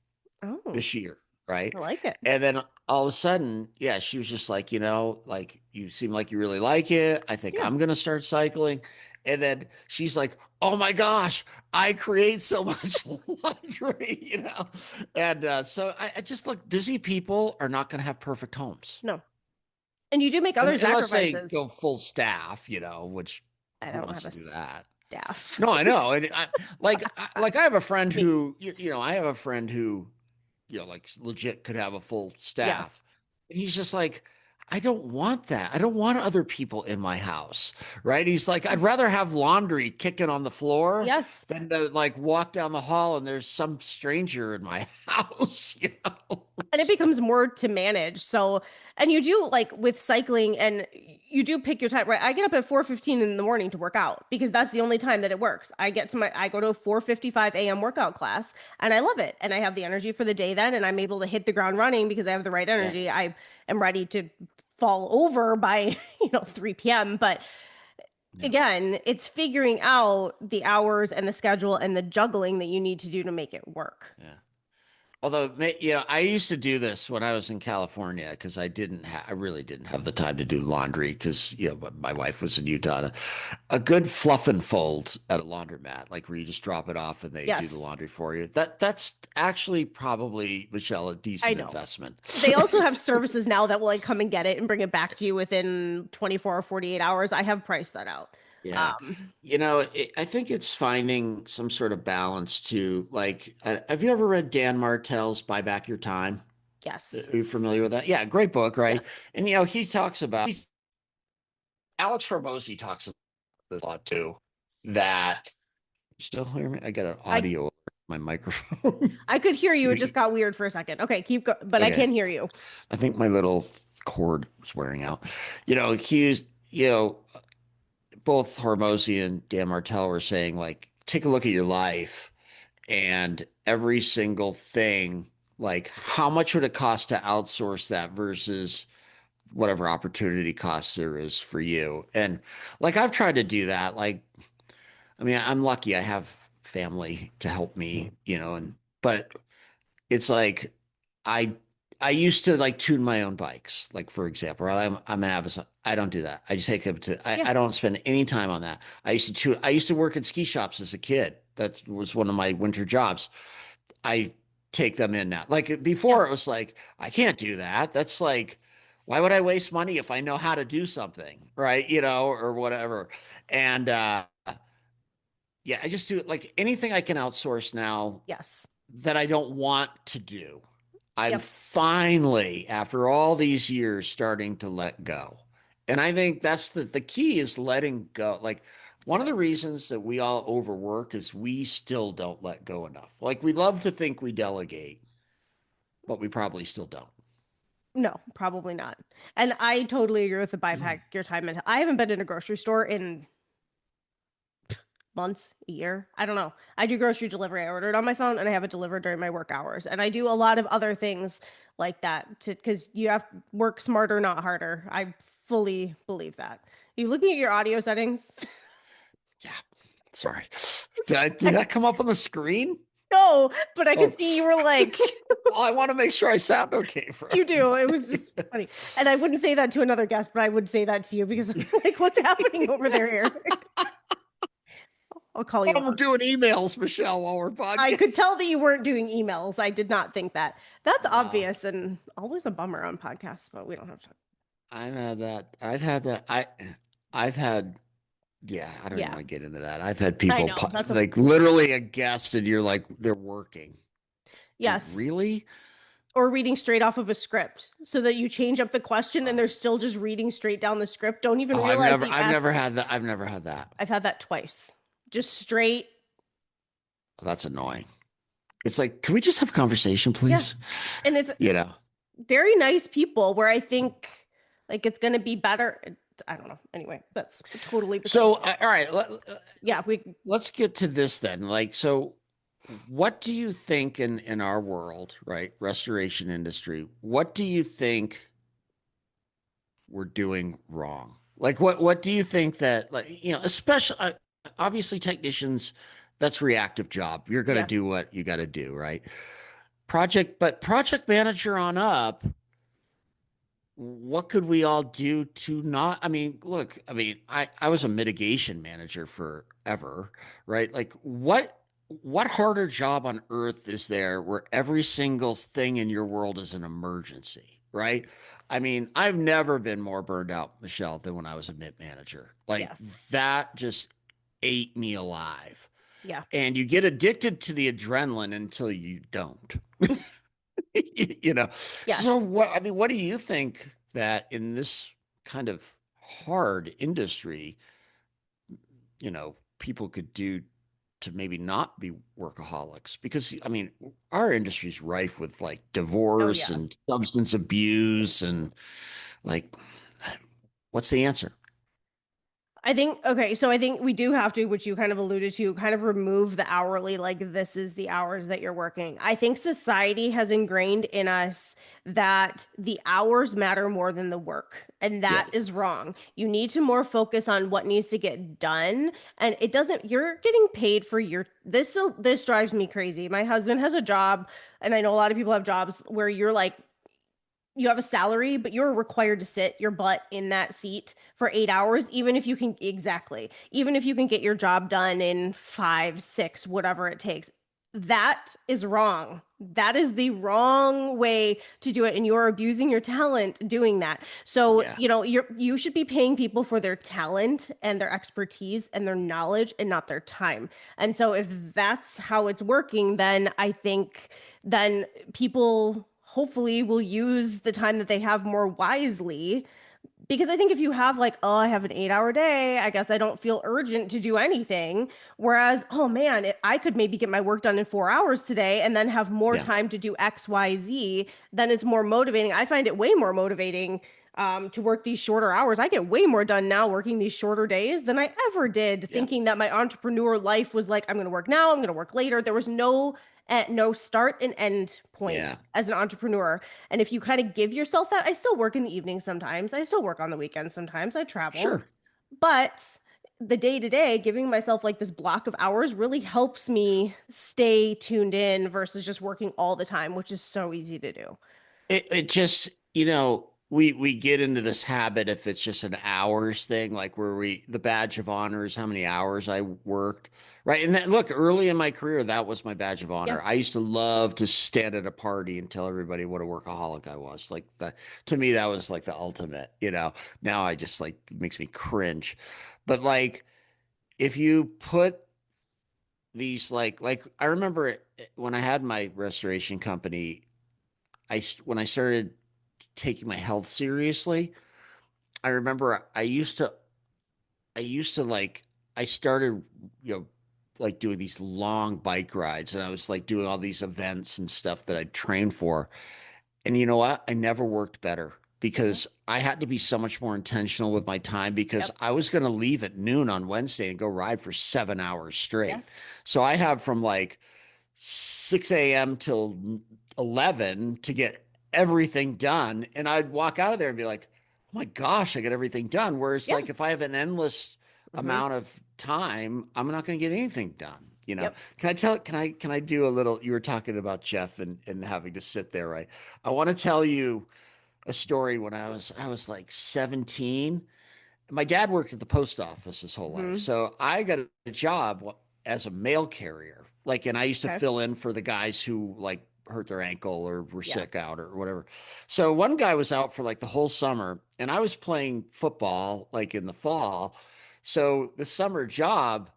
Oh, this year, right? I like it. And then all of a sudden, yeah, she was just like, like you seem like you really like it. I think Yeah. I'm gonna start cycling. And then she's like, oh my gosh, I create so much laundry, And so I just look, busy people are not gonna have perfect homes. No. And you do make other Unless they sacrifices. go full staff, which I who don't wants have to a do that? staff. No, I know. And like I have a friend Me. who, I have a friend who like legit could have a full Yeah. staff. And he's just like, I don't want that. I don't want other people in my house, right? He's like, I'd rather have laundry kicking on the floor Yes. than to like walk down the hall and there's some stranger in my house. And it becomes more to manage. So, and you do like with cycling and you do pick your time, right? I get up at 4:15 in the morning to work out because that's the only time that it works. I go to a 4:55 a.m. workout class and I love it. And I have the energy for the day then and I'm able to hit the ground running because I have the right Yeah. energy. I am ready to fall over by, 3 p.m. But Yeah. again, it's figuring out the hours and the schedule and the juggling that you need to do to make it work. Yeah. Although, I used to do this when I was in California because I really didn't have the time to do laundry because, my wife was in Utah. A good fluff and fold at a laundromat, like where you just drop it off and they do the Yes, laundry for you. That's actually probably, Michelle, a I decent know. investment. They also have services now that will like come and get it and bring it back to you within 24 or 48 hours. I have priced that out. Yeah. Um, I think it's finding some sort of balance to like, have you ever read Dan Martell's Buy Back Your Time? yes. Are you familiar with that? Yeah, great book, right? Yes. And he talks about Alex Hormozy talks about this a lot too. That you still hear me? I got an I audio on my microphone. I could hear you. It just got weird for a second. Okay, keep go, but I Okay, can hear you. I think my little cord was wearing out. He's both Hormozy and Dan Martell were saying like, take a look at your life and every single thing. Like, how much would it cost to outsource that versus whatever opportunity cost there is for you? And like I've tried to do that. Like, I mean, I'm lucky I have family to help me, and but it's like I I used to like tune my own bikes. Like for example, I'm an Avis. I don't do that. I just take them to Yeah. I don't spend any time on that. I used to work at ski shops as a kid. That was one of my winter jobs. I take them in now. Like Yeah. before, it was like, I can't do that. That's like, why would I waste money if I know how to do something, right? Or whatever. And yeah, I just do like anything I can outsource now Yes. that I don't want to do. I'm Yep. finally, after all these years, starting to let go. And I think that's the key is letting go. Like one of the Yes. reasons that we all overwork is we still don't let go enough. Like we love to think we delegate, but we probably still don't. No, probably not. And I totally agree with the buyback your time. I haven't been in a grocery store in months, a year. I don't know. I do grocery delivery. I order it on my phone and I have it delivered during my work hours. And I do a lot of other things like that to because you have to work smarter, not harder. I fully believe that. You looking at your audio settings? Yeah, sorry. Did that come up on the screen? No, but I Oh, could see you were like, well, I want to make sure I sound okay for you do. It everybody. was just funny. And I wouldn't say that to another guest, but I would say that to you because like, what's happening over there, Eric? I'll call you Oh, we're out. doing emails, Michelle, while we're I could podcasting. tell that you weren't doing emails. I did not think that. That's No, obvious and always a bummer on podcasts, but we don't have time. I've had that. I've had that. I've had, yeah, I don't even Yeah, want to get into that. I've had I people know. That's a like literally a guest, and you're like, they're working. Dude, yes. really? Or reading straight off of a script so that you change up the question and Oh, they're still just reading straight down the script. Don't even oh, realize that you I've never asked. had that. I've never had that. I've had that twice. Just straight. That's annoying. It's like, can we just have a conversation, Yeah. please? And it's You know. very nice people where I think like it's going to be better. I don't know. Anyway, that's totally beside So, the point. all right, Yeah, we let's get to this then. Like, so what do you think in our world, right? Restoration industry, what do you think we're doing wrong? Like what do you think that like especially obviously technicians that's reactive job. You're going to yeah. do what you got to do, right? Project manager on up, what could we all do to not I mean look I was a mitigation manager forever, right? Like what harder job on earth is there where every single thing in your world is an emergency, right? I mean, I've never been more burned out, Michelle, than when I was a mid manager. Like Yeah. that just ate me alive, Yeah. and you get addicted to the adrenaline until you don't. you know. So Yes. what do you think that in this kind of hard industry, people could do to maybe not be workaholics? Because I mean, our industry's rife with like Oh divorce yeah. and substance abuse and like what's the answer? I think okay, so I think we do have to, which you kind of alluded to, kind of remove the hourly, like this is the hours that you're working. I think society has ingrained in us that the hours matter more than the work, and Yeah. that is wrong. You need to more focus on what needs to get done, and it doesn't. You're getting paid for your this drives me crazy. My husband has a job, and I know a lot of people have jobs where you're like you have a salary, but you're required to sit your butt in that seat for 8 hours, even if you can, exactly, even if you can get your job done in five, six, whatever it takes. That is wrong. That is the wrong way to do it. And you're abusing your talent doing that. So, Yeah. you should be paying people for their talent and their expertise and their knowledge and not their time. And so if that's how it's working, then I think then people hopefully will use the time that they have more wisely. Because I think if you have like, oh, I have an 8 hour day, I guess I don't feel urgent to do anything. Whereas, oh man, I could maybe get my work done in 4 hours today and then have more Yeah. time to do X, Y, Z, then it's more motivating. I find it way more motivating to work these shorter hours. I get way more done now working these shorter days than I ever did Yeah. thinking that my entrepreneur life was like, I'm going to work now, I'm going to work later. There was no start and end Yeah. point as an entrepreneur. And if you kind of give yourself that, I still work in the evening sometimes. I still work on the weekends sometimes. I travel. Sure. But the day to day, giving myself like this block of hours really helps me stay tuned in versus just working all the time, which is so easy to do. It just, we get into this habit if it's just an hours thing, like where the badge of honor is how many hours I worked, right? And then, look, early in my career, that was my badge of Yeah. honor. I used to love to stand at a party and tell everybody what a workaholic I was. Like to me, that was like the ultimate. Now I just like it makes me cringe. But like if you put these like I remember when I had my restoration company, when I started taking my health seriously, I remember I used to like, I started, you know, like doing these long bike rides, and I was like doing all these events and stuff that I'd trained for. And you know what? I never worked better Mhm. because I had to be so much more intentional with my time because Yep. I was going to leave at noon on Wednesday and go ride for 7 hours straight. Yes. So I have from like 6 a.m. till 11 to get everything done. And I'd walk out of there and be like, oh my gosh, I got everything done. Whereas, Yeah. like, if I have an endless Hmm. amount of time, I'm not going to get anything done. Yep. Can I do a little? You were talking about Jeff and having to sit there, right? I want to tell you a story when I was like 17. My dad worked at the post office his whole life. Hmm. So I got a job as a mail carrier. Like, and I used to Okay. fill in for the guys who like hurt their ankle or were Yeah. sick out or whatever. So one guy was out for like the whole summer, and I was playing football like in the fall. So the summer job,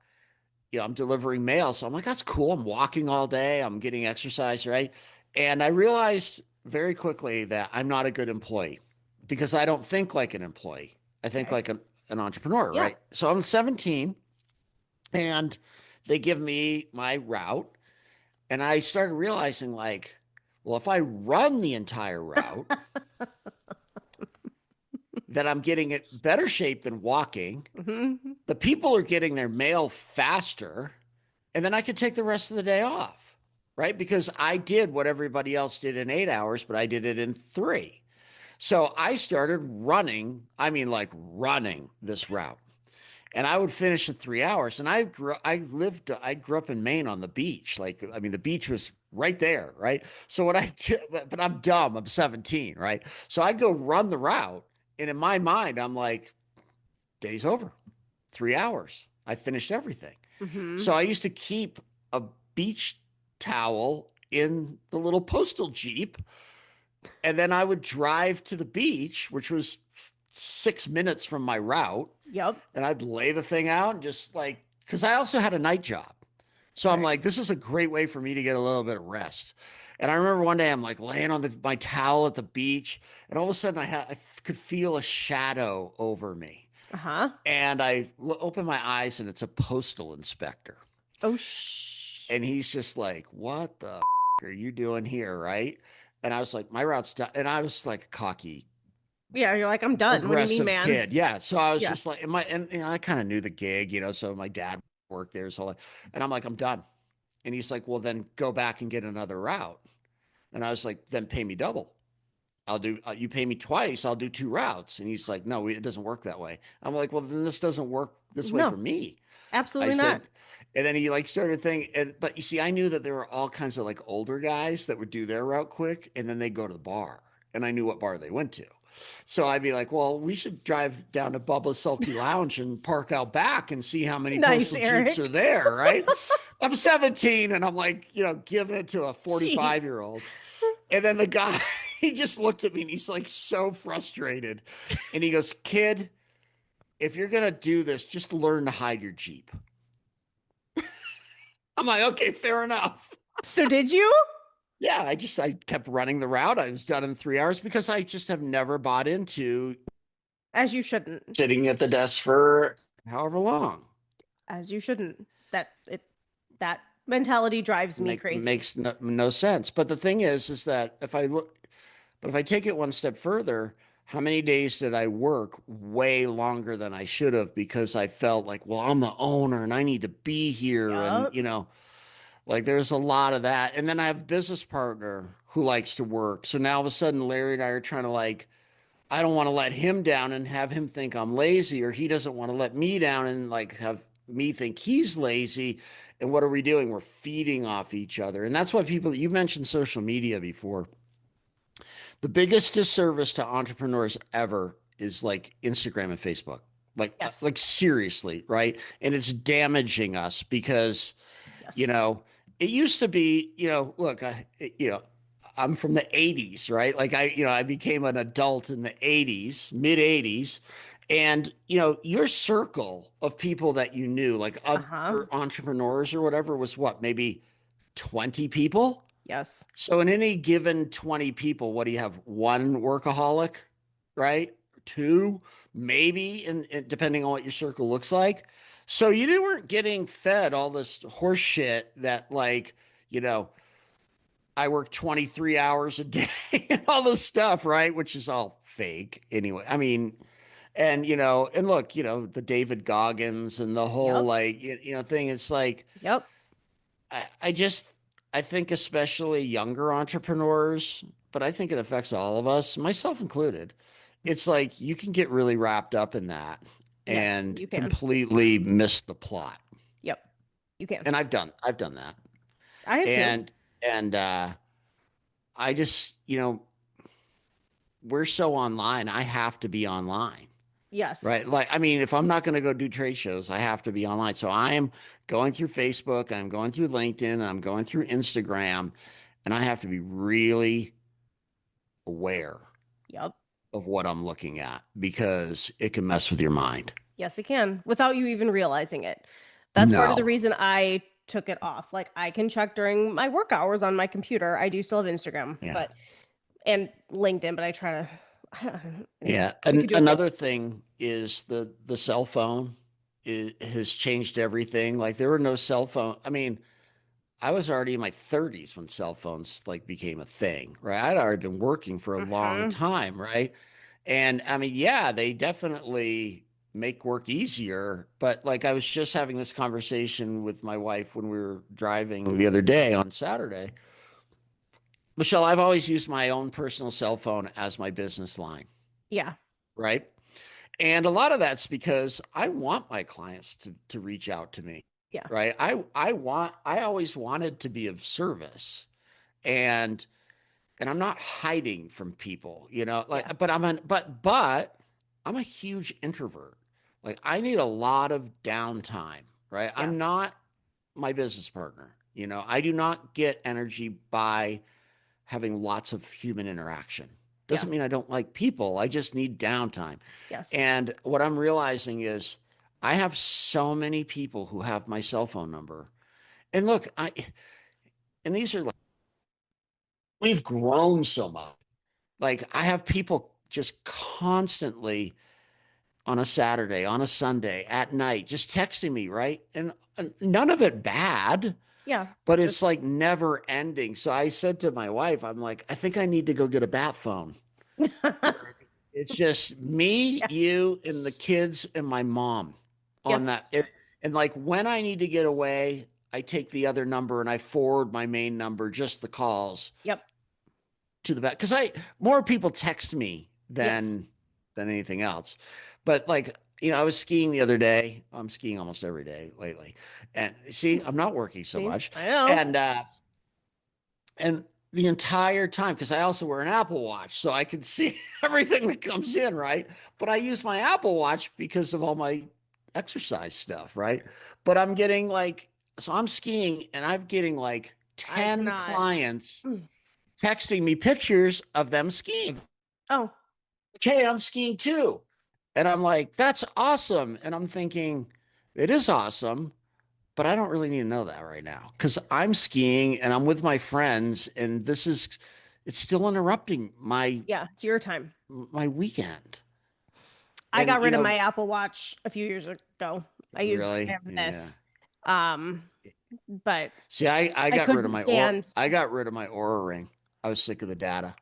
I'm delivering mail. So I'm like, that's cool. I'm walking all day. I'm getting exercise, right? And I realized very quickly that I'm not a good employee because I don't think like an employee. I think Okay. like an entrepreneur, Yeah. right? So I'm 17 and they give me my route. And I started realizing, like, well, if I run the entire route, that I'm getting it better shape than walking. Hmm. The people are getting their mail faster, and then I could take the rest of the day off, right? Because I did what everybody else did in 8 hours, but I did it in three. So I started running, I mean, like running this route. And I would finish in 3 hours. And I grew up in Maine on the beach. Like, I mean, the beach was right there, right? So what I did, but I'm dumb. I'm 17, right? So I'd go run the route. And in my mind, I'm like, day's over, 3 hours. I finished everything. Hmm. So I used to keep a beach towel in the little postal Jeep. And then I would drive to the beach, which was 6 minutes from my route. Yep. And I'd lay the thing out and just like, because I also had a night job. So I'm Okay. like, this is a great way for me to get a little bit of rest. And I remember one day I'm like laying on my towel at the beach, and all of a sudden I could feel a shadow over me. Uh-huh. And I open my eyes, and it's a postal inspector. Oh, shh. And he's just like, what the are you doing here? Right. And I was like, my route's done. And I was like a cocky, Yeah, you're like, I'm done. What do you mean, aggressive man? kid. Yeah. So I was Yeah. just like, I kind of knew the gig, so my dad worked there. So, and I'm like, I'm done. And he's like, well, then go back and get another route. And I was like, then pay me double. You pay me twice, I'll do two routes. And he's like, no, it doesn't work that way. I'm like, well, then this doesn't work this way for No, me. I absolutely not. said, and then he like started thinking, but you see, I knew that there were all kinds of like older guys that would do their route quick and then they go to the bar. And I knew what bar they went to. So I'd be like, well, we should drive down to Bubba's Sulky Lounge and park out back and see how many Nice, postal Jeeps are Eric. there, right? I'm 17 and I'm like, giving it to a Jeez. 45-year-old. And then the guy, he just looked at me and he's like so frustrated. And he goes, kid, if you're going to do this, just learn to hide your Jeep. I'm like, okay, fair enough. So did you? Yeah, I kept running the route. I was done in 3 hours because I just have never bought into As you shouldn't. sitting at the desk for however long. As you shouldn't. That mentality drives me crazy. Makes no sense. But the thing is that if I take it one step further, how many days did I work way longer than I should have because I felt like, well, I'm the owner and I need to be here. And, Yup. like there's a lot of that. And then I have a business partner who likes to work. So now all of a sudden, Larry and I are trying to like, I don't want to let him down and have him think I'm lazy, or he doesn't want to let me down and like have me think he's lazy. And what are we doing? We're feeding off each other. And that's why you mentioned social media before. The biggest disservice to entrepreneurs ever is like Instagram and Facebook. Yes. Like seriously, right? And it's damaging us because, you Yes. know, it used to be, look, I'm from the 80s, right? Like I became an adult in the 80s, mid 80s. And, your circle of people that you knew, like other Uh-huh. entrepreneurs or whatever, was what, maybe 20 people? Yes. So in any given 20 people, what do you have? One workaholic, right? Two, maybe, and depending on what your circle looks like. So you weren't getting fed all this horse shit that like, you know, I work 23 hours a day and all this stuff, right? Which is all fake anyway. I mean, and and look, the David Goggins and the whole Yep. like, thing. It's like, Yep. I just I think especially younger entrepreneurs, but I think it affects all of us, myself included. It's like you can get really wrapped up in that Yes, and you can. completely miss the plot. Yep. You can. And I've done that. I have too. And I just, we're so online. I have to be online. Yes. Right. Like, I mean, if I'm not going to go do trade shows, I have to be online. So I am going through Facebook, I'm going through LinkedIn, and I'm going through Instagram, and I have to be really aware Yep. of what I'm looking at because it can mess with your mind. Yes, it can without you even realizing it. That's part of the No. reason I took it off. Like I can check during my work hours on my computer. I do still have Instagram, Yeah. but and LinkedIn, but I try to anyway, Yeah. we And could do a thing. another thing is the cell phone has changed everything. Like there were no cell phone. I mean, I was already in my 30s when cell phones like became a thing, right? I'd already been working for a long Hmm. time, right? And I mean, yeah, they definitely make work easier, but like I was just having this conversation with my wife when we were driving the other day on Saturday. Michelle, I've always used my own personal cell phone as my business line, Yeah. right? And a lot of that's because I want my clients to reach out to me, Yeah. right? I always wanted to be of service. And and I'm not hiding from people, Yeah. like, but I'm a huge introvert. Like I need a lot of downtime, right? Yeah. I'm not my business partner. I do not get energy by having lots of human interaction. Yeah. Doesn't mean I don't like people. I just need downtime. Yes. And what I'm realizing is I have so many people who have my cell phone number. And look, and these are like, we've grown so much. Like I have people just constantly on a Saturday, on a Sunday, at night, just texting me, right? And none of it bad, Yeah. but Just it's like never ending. So I said to my wife, I'm like, I think I need to go get a bat phone. It's just me, yeah. you, and the kids and my mom on Yep. that. And like when I need to get away, I take the other number and I forward my main number, just the calls Yep. to the back. Because I more people text me Yes. than anything else. But like, I was skiing the other day. I'm skiing almost every day lately. And see, I'm not working so See, much. I know. And the entire time, because I also wear an Apple Watch, so I can see everything that comes in, right? But I use my Apple Watch because of all my exercise stuff, right? But I'm getting like, so I'm skiing and I'm getting like I 10 cannot. clients Mm. texting me pictures of them skiing. Oh, Okay, I'm skiing too. And I'm like, that's awesome. And I'm thinking, it is awesome, but I don't really need to know that right now because I'm skiing and I'm with my friends, and it's still interrupting yeah. It's your time. my weekend. I And got rid of my Apple Watch a few years ago. I really, have yeah. this. Um, but See, I I got rid of couldn't stand. I got rid of my Aura ring. I was sick of the data.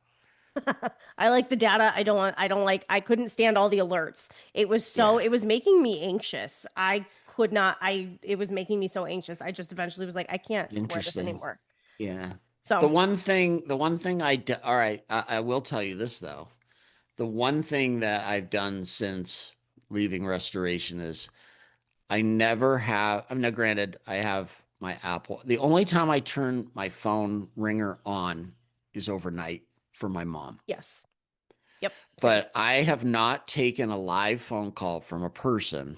I like the data. I don't like, I couldn't stand all the alerts. Yeah, It was making me anxious. I could not, it was making me so anxious. I just eventually was like, I can't wear this interesting. anymore. Yeah. So, The one thing all right, I will tell you this though. The one thing that I've done since leaving restoration is I'm now granted, I have my Apple. The only time I turn my phone ringer on is overnight for my mom. yes. Yep. Same. But I have not taken a live phone call from a person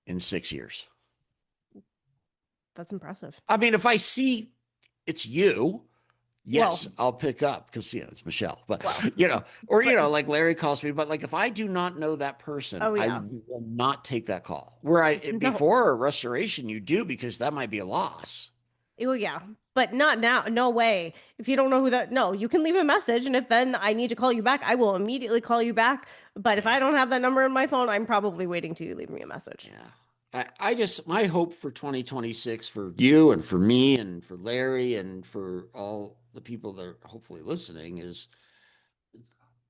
in 6 years. That's impressive. I mean, if I see it's you, Well, yes, I'll pick up because it's Michelle. But well, or but like Larry calls me. But like if I do not know that person, oh I yeah. will not take that call. Where I No. before restoration, you do because that might be a loss. Oh, yeah, but not now. No way. If you don't know who that, no, you can leave a message. And if then I need to call you back, I will immediately call you back. But if I don't have that number in my phone, I'm probably waiting till you leave me a message. Yeah. I just, my hope for 2026 for you and for me and for Larry and for all the people that are hopefully listening is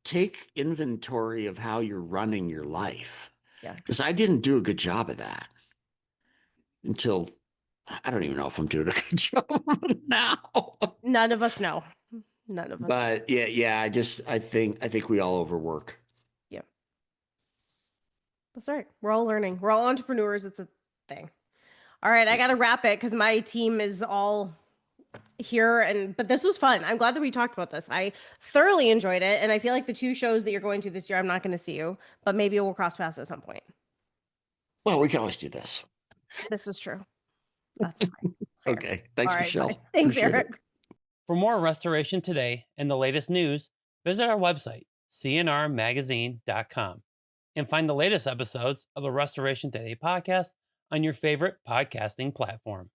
take inventory of how you're running your life. Yeah. Because I didn't do a good job of that until I don't even know if I'm doing a good job now. None of us know. None of us. But yeah. I think we all overwork. Yeah. That's right. We're all learning. We're all entrepreneurs. It's a thing. All right, I got to wrap it because my team is all here. But this was fun. I'm glad that we talked about this. I thoroughly enjoyed it. And I feel like the 2 shows that you're going to this year, I'm not going to see you, but maybe we'll cross paths at some point. Well, we can always do this. This is true. That's fine. Fair. Okay. Thanks, Michelle. Bye. Thanks, Appreciate Eric. it. For more Restoration Today and the latest news, visit our website, cnrmagazine.com, and find the latest episodes of the Restoration Today podcast on your favorite podcasting platform.